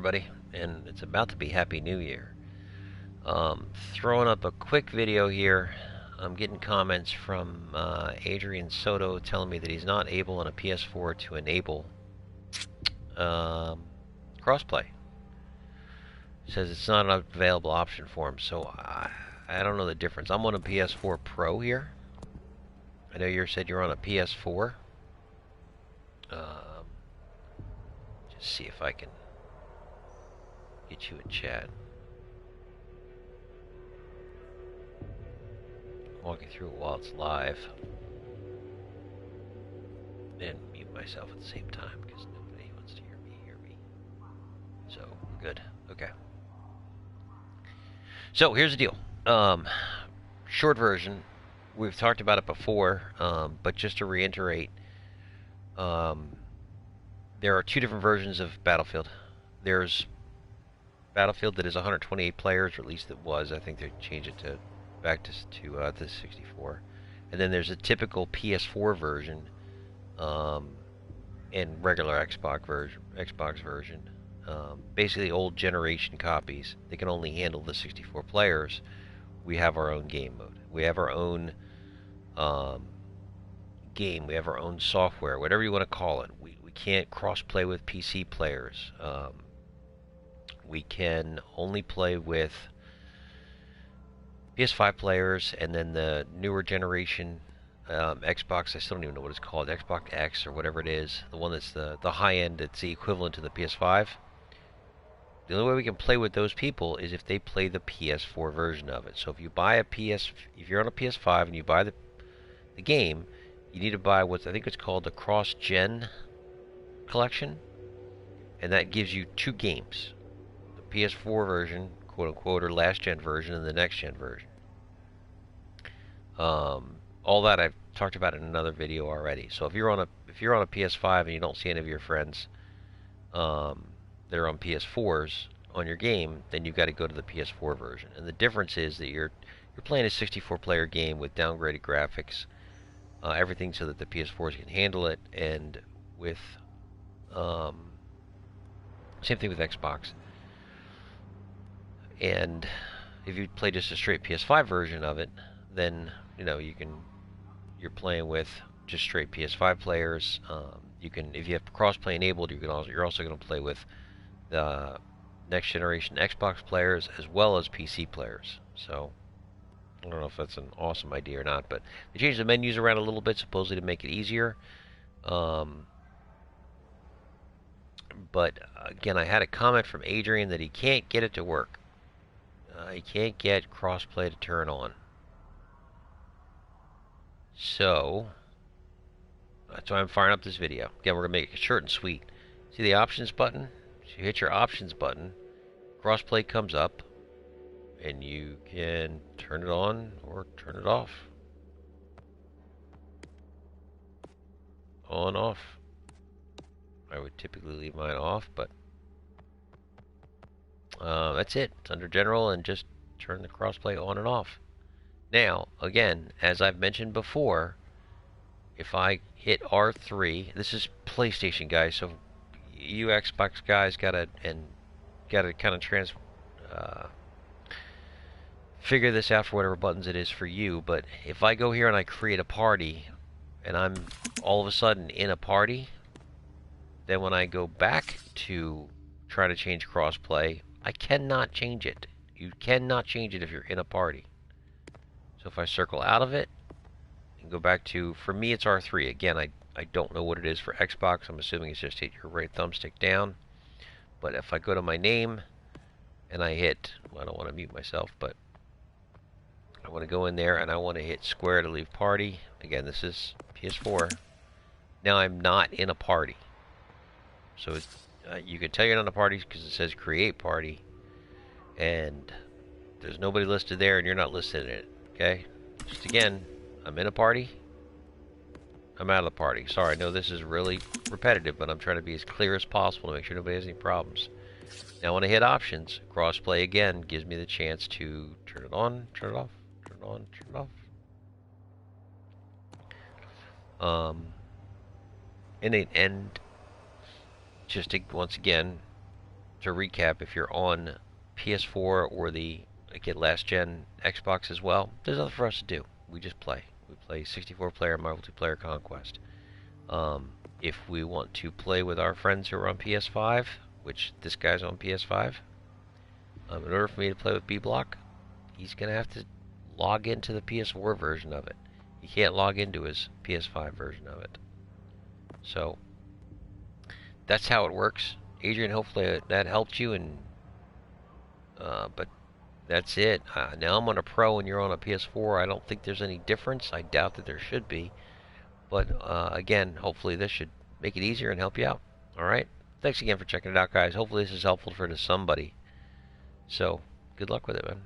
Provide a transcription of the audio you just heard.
Everybody, and it's about to be Happy New Year. Throwing up a quick video here. I'm getting comments from Adrian Soto telling me that he's not able on a PS4 to enable um, crossplay. Says it's not an available option for him, so I don't know the difference. I'm on a PS4 Pro here. I know you said you're on a PS4. Um, just see if I can get you in chat. Walking through it while it's live. And mute myself at the same time because nobody wants to hear me. So we're good. Okay. So here's the deal. Short version. We've talked about it before, but just to reiterate, there are two different versions of Battlefield. There's Battlefield that is 128 players, or at least it was. I think they changed it to back to the 64. And then there's a typical PS4 version, and regular Xbox version. Basically, old generation copies. They can only handle the 64 players. We have our own game mode. We have our own game. We have our own software, whatever you want to call it. We can't cross-play with PC players. We can only play with PS5 players, and then the newer generation Xbox, I still don't even know what it's called, Xbox X or whatever it is, the one that's the high end, it's the equivalent to the PS5. The only way we can play with those people is if they play the PS4 version of it. So if you buy if you're on a PS5 and you buy the game, you need to buy what I think it's called the cross-gen collection, and that gives you two games: the PS4 version, quote unquote, or last-gen version, and the next-gen version. All that I've talked about in another video already. So if you're on a PS5 and you don't see any of your friends that are on PS4s on your game, then you've got to go to the PS4 version. And the difference is that you're playing a 64-player game with downgraded graphics, everything so that the PS4s can handle it, and with same thing with Xbox. And if you play just a straight PS5 version of it, then you're playing with just straight PS5 players. You can, if you have crossplay enabled, you're also going to play with the next generation Xbox players as well as PC players. So I don't know if that's an awesome idea or not, but they changed the menus around a little bit, supposedly to make it easier. But again, I had a comment from Adrian that he can't get it to work. He can't get crossplay to turn on. So that's why I'm firing up this video. Again, we're going to make it short and sweet. See the options button? So you hit your options button, crossplay comes up, and you can turn it on or turn it off. On, off. I would typically leave mine off, but that's it. It's under general, and just turn the crossplay on and off. Now, again, as I've mentioned before, if I hit R3, this is PlayStation, guys, so you Xbox guys gotta kind of figure this out for whatever buttons it is for you. But if I go here and I create a party, and I'm all of a sudden in a party, then when I go back to try to change crossplay, I cannot change it. You cannot change it if you're in a party. So if I circle out of it and go back to, for me it's R3. Again, I don't know what it is for Xbox. I'm assuming it's just hit your right thumbstick down. But if I go to my name and I hit, well, I don't want to mute myself, but I want to go in there and I want to hit square to leave party. Again, this is PS4. Now I'm not in a party. So you can tell you're not in a party because it says create party, and there's nobody listed there and you're not listed in it. Okay? Just again, I'm in a party. I'm out of the party. Sorry, I know this is really repetitive, but I'm trying to be as clear as possible to make sure nobody has any problems. Now when I hit options, crossplay again gives me the chance to turn it on, turn it off, turn it on, turn it off. And just to, once again, to recap, if you're on PS4 or the last gen Xbox as well, there's nothing for us to do. We just play. We play 64-player multiplayer Conquest. If we want to play with our friends who are on PS5, which this guy's on PS5, in order for me to play with B-Block, he's going to have to log into the PS4 version of it. He can't log into his PS5 version of it. So, that's how it works. Adrian, hopefully that helped you, and but that's it. Now I'm on a Pro and you're on a PS4. I don't think there's any difference. I doubt that there should be. But again, hopefully this should make it easier and help you out. Alright? Thanks again for checking it out, guys. Hopefully this is helpful for somebody. So, good luck with it, man.